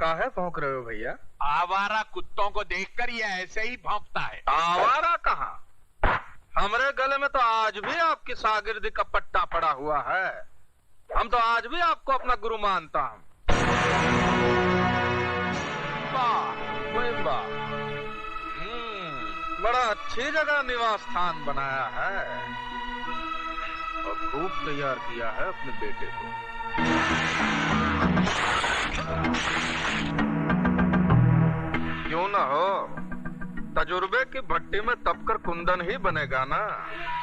काहे भौंक रहे हो भैया? आवारा कुत्तों को देखकर ये ऐसे ही भौंकता है। आवारा कहाँ? हमरे गले में तो आज भी आपकी शागिर्दी का पट्टा पड़ा हुआ है। हम तो आज भी आपको अपना गुरु मानता हूँ। बड़ा अच्छी जगह निवास स्थान बनाया है और खूब तैयार किया है अपने बेटे को। क्यों ना हो, तजुर्बे की भट्टी में तपकर कुंदन ही बनेगा ना।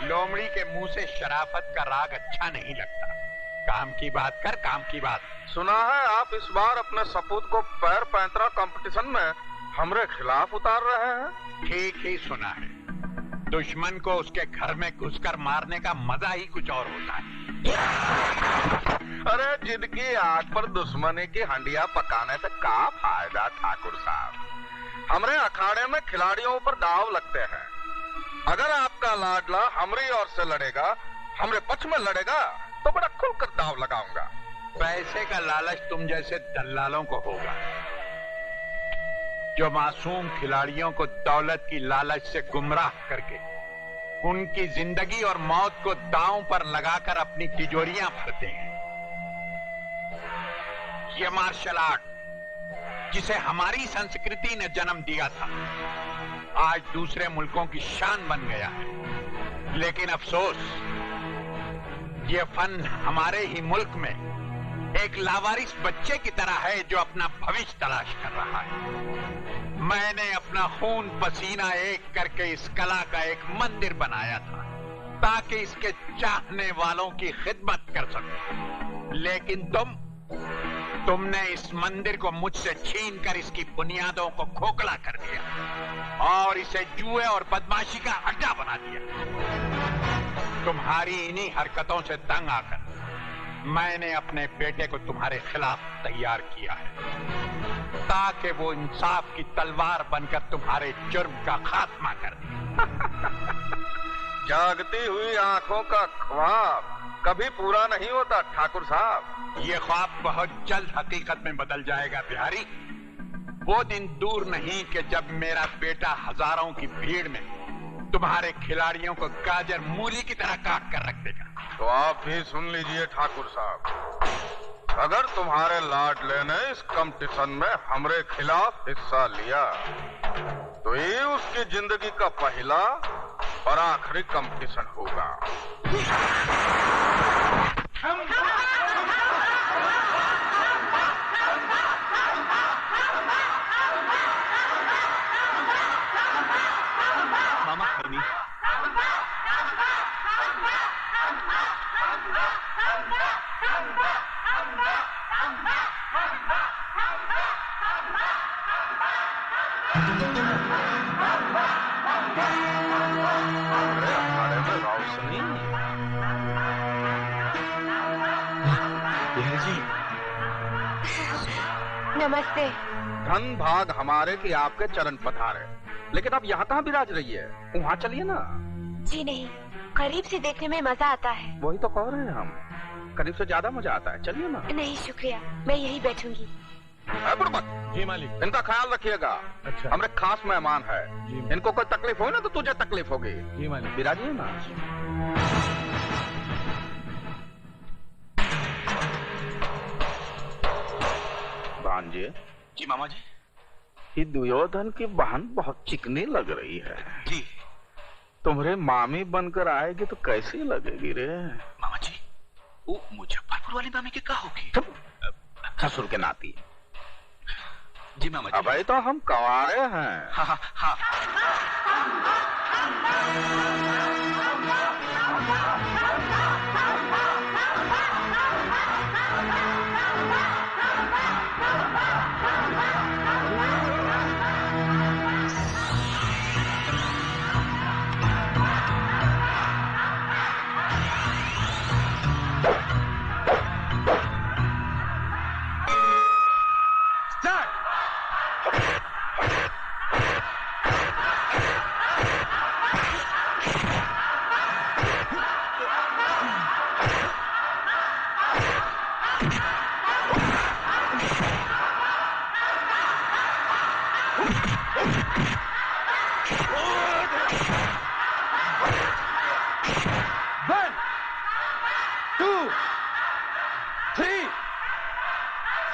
लोमड़ी के मुंह से शराफत का राग अच्छा नहीं लगता। काम की बात कर, काम की बात। सुना है आप इस बार अपने सपूत को पैर पैंतरा कंपटीशन में हमरे खिलाफ उतार रहे हैं। ठीक ही सुना है। दुश्मन को उसके घर में घुसकर मारने का मजा ही कुछ और होता है। अरे जिनकी आग पर दुश्मनी की हंडिया पकाने से क्या फायदा ठाकुर साहब। हमरे अखाड़े में खिलाड़ियों पर दाव लगते हैं। अगर आपका लाडला हमरी ओर से लड़ेगा, हमरे पक्ष में लड़ेगा, तो बड़ा खुलकर दाव लगाऊंगा। पैसे का लालच तुम जैसे दल्लालों को होगा, जो मासूम खिलाड़ियों को दौलत की लालच से गुमराह करके उनकी जिंदगी और मौत को दांव पर लगाकर अपनी तिजोरियां भरते हैं। ये मार्शल आर्ट जिसे हमारी संस्कृति ने जन्म दिया था, आज दूसरे मुल्कों की शान बन गया है। लेकिन अफसोस, ये फन हमारे ही मुल्क में एक लावारिस बच्चे की तरह है जो अपना भविष्य तलाश कर रहा है। मैंने अपना खून पसीना एक करके इस कला का एक मंदिर बनाया था ताकि इसके चाहने वालों की खिदमत कर सकूं। लेकिन तुमने इस मंदिर को मुझसे छीनकर इसकी बुनियादों को खोखला कर दिया और इसे जुए और बदमाशी का अड्डा बना दिया। तुम्हारी इन्हीं हरकतों से तंग आकर मैंने अपने बेटे को तुम्हारे खिलाफ तैयार किया है ताकि वो इंसाफ की तलवार बनकर तुम्हारे जुर्म का खात्मा कर दे। जागती हुई आंखों का ख्वाब कभी पूरा नहीं होता ठाकुर साहब। ये ख्वाब बहुत जल्द हकीकत में बदल जाएगा बिहारी। वो दिन दूर नहीं कि जब मेरा बेटा हजारों की भीड़ में तुम्हारे खिलाड़ियों को गाजर मूली की तरह काट कर रख देगा। तो आप भी सुन लीजिए ठाकुर साहब, अगर तुम्हारे लाडले ने इस कंपटीशन में हमरे खिलाफ हिस्सा लिया तो ये उसकी जिंदगी का पहला और आखिरी कंपटीशन होगा। मामा खैनी। नमस्ते। धन भाग हमारे कि आपके चरण पधारे। लेकिन आप यहाँ कहाँ विराज रही है? वहाँ चलिए ना। जी नहीं, करीब से देखने में मजा आता है। वही तो कह रहे हैं हम, करीब से ज्यादा मजा आता है। चलिए ना। नहीं शुक्रिया, मैं यही बैठूंगी। जी मालिक। इनका ख्याल रखिएगा। अच्छा। हमरे खास मेहमान है। जी। इनको कोई तकलीफ हो ना तो तुझे तकलीफ होगी। जी मालिक। विराजिए ना। भांजे। जी मामा जी। ये दुर्योधन की बहन बहुत चिकनी लग रही है। जी। तुम्हारे मामी बनकर आएगी तो कैसी लगेगी रे? मामा जी, वो मुजफ्फरपुर वाली मामी की क्या होगी? ससुर के नाती। जी मामा जी। अबे तो हम कंवारे हैं। हाँ हाँ हाँ।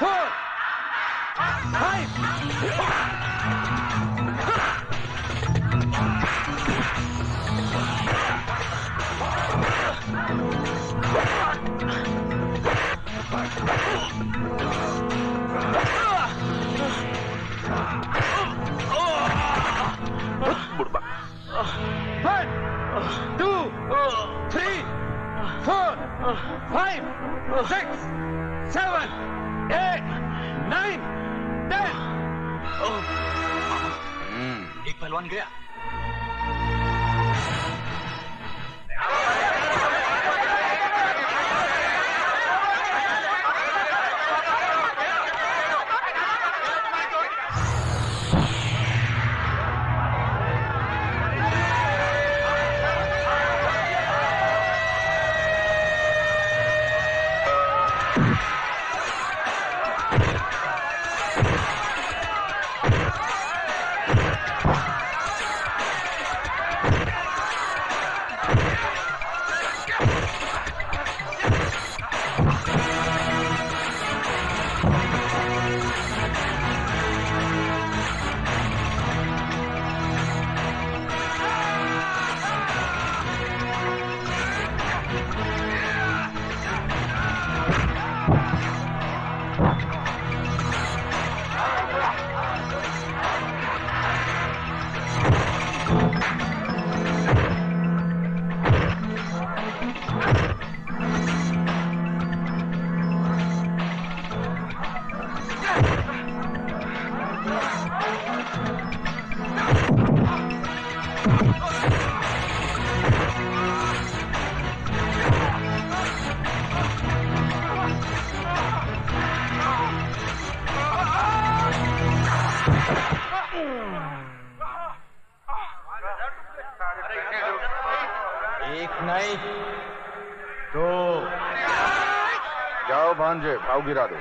4, 5. बुड़बक 1, 2, 3, 4, 5, 6, 7, 8, 9, 10. एक पहलवान गया। एक नहीं, 2. जाओ भांजे, भाव गिरा दो।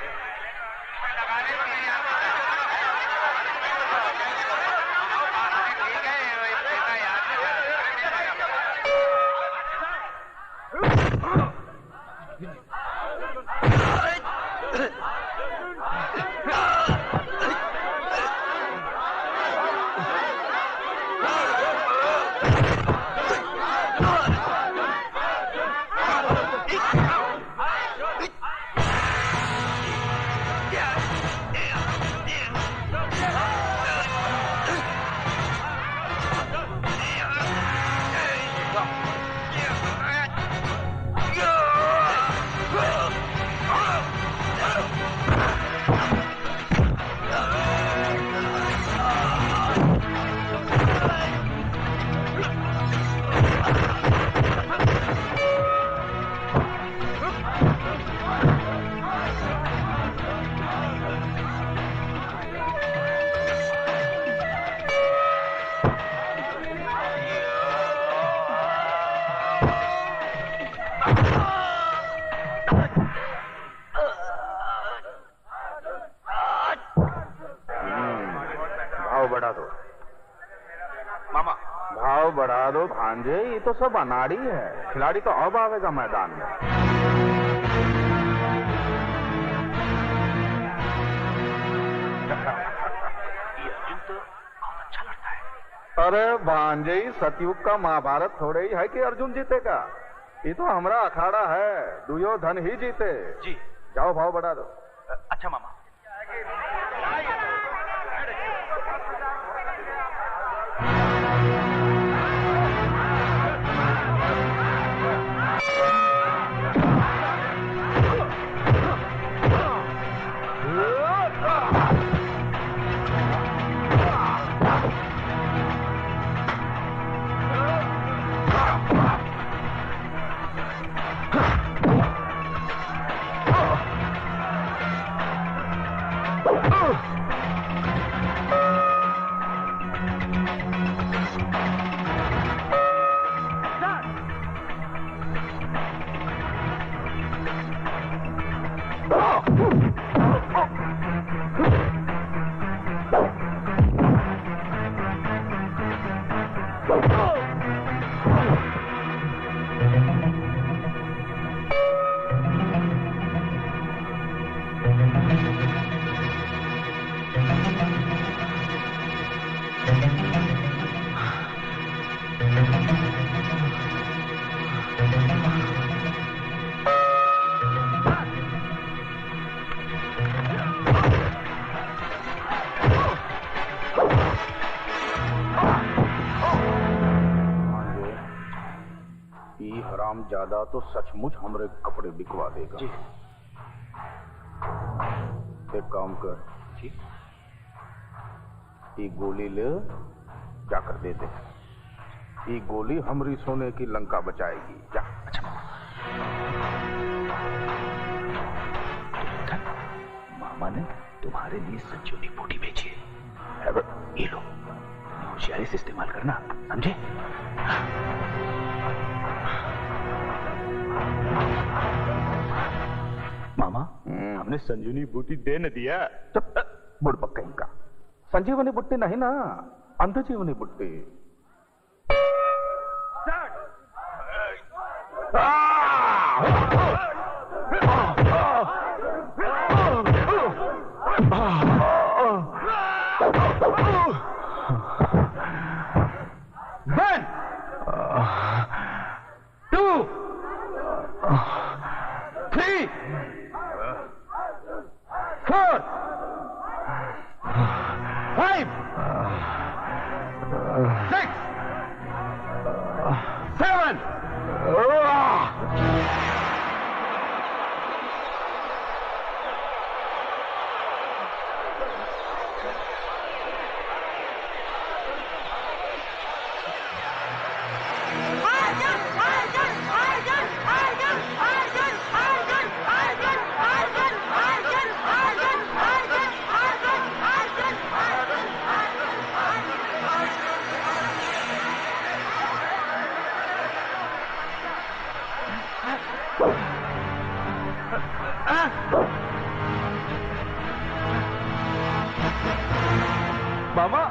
बढ़ा दो मामा। भाव बढ़ा दो भांजे, ये तो सब अनाड़ी है। खिलाड़ी तो अब आवेगा मैदान में। ये अर्जुन तो बहुत अच्छा लड़ता है। अरे भांजे, सतयुग का महाभारत थोड़े ही है कि अर्जुन जीतेगा। ये तो हमारा अखाड़ा है, दुर्योधन ही जीते। जी। जाओ भाव बढ़ा दो। अच्छा मामा। दाम ज्यादा तो सचमुच हमरे कपड़े बिकवा देगा। जी एक काम कर, जी ये गोली ले जाकर दे दे। ये गोली हमरी सोने की लंका बचाएगी। जा। अच्छा मामा। मामा ने तुम्हारे लिए संजीवनी बूटी बेची है, ये लो, होशियारी से इस्तेमाल करना, समझे? मामा हमने संजीवनी बूटी दे न दिया। चुप, बुड़बक कहीं का। संजीवनी बुट्टी नहीं ना, अंधजीवनी बुट्टी। One, 2, 3, 4, 5, 6, 7. मामा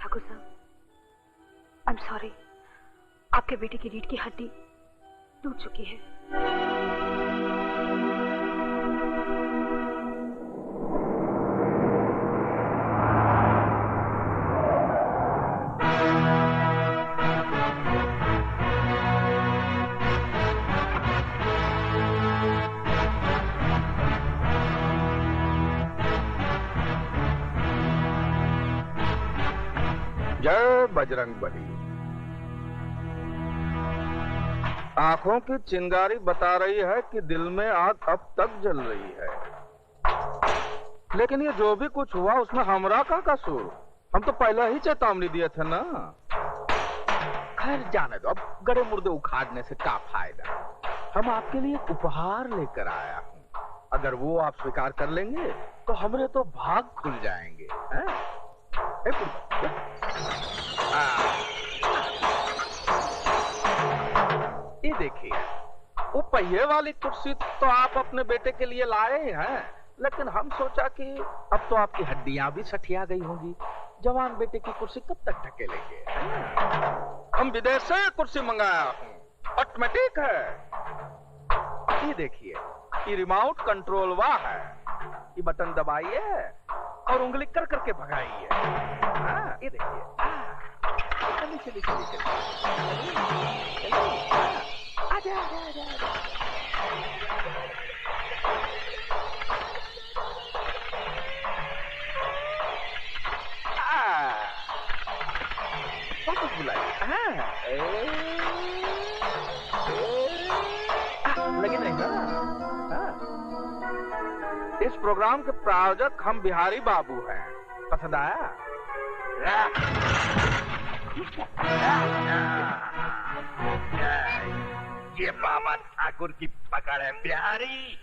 ठाकुर साहब, आई एम सॉरी, आपके बेटे की रीढ़ की हड्डी टूट चुकी है। जय बजरंगबली। आंखों की चिंगारी बता रही है कि दिल में आग अब तक जल रही है, लेकिन ये जो भी कुछ हुआ उसमें हमरा का कसूर? हम तो पहले ही चेतावनी दिए थे ना। खैर जाने दो, अब गड़े मुर्दे उखाड़ने से क्या फायदा। हम आपके लिए एक उपहार लेकर आया हूँ, अगर वो आप स्वीकार कर लेंगे तो हमरे तो भाग खुल जाएंगे। ये देखिए, वो पहिए वाली कुर्सी तो आप अपने बेटे के लिए लाए हैं, लेकिन हम सोचा कि अब तो आपकी हड्डियां भी सठिया गई होंगी, जवान बेटे की कुर्सी कब तक ढकेलेंगे। हम विदेश से कुर्सी मंगाया हूँ, ऑटोमेटिक है। ये देखिए, ये रिमोट कंट्रोल वाह है, ये बटन दबाइए और उंगली कर करके भगाइए। ये देखिए, चलिए चलिए चलिए आजा आजा आजा वापस बुलाइए। लगे नहीं ना? इस प्रोग्राम के प्रायोजक हम बिहारी बाबू हैं। पसंद आया? ये बाबा ठाकुर की पकड़ है बिहारी।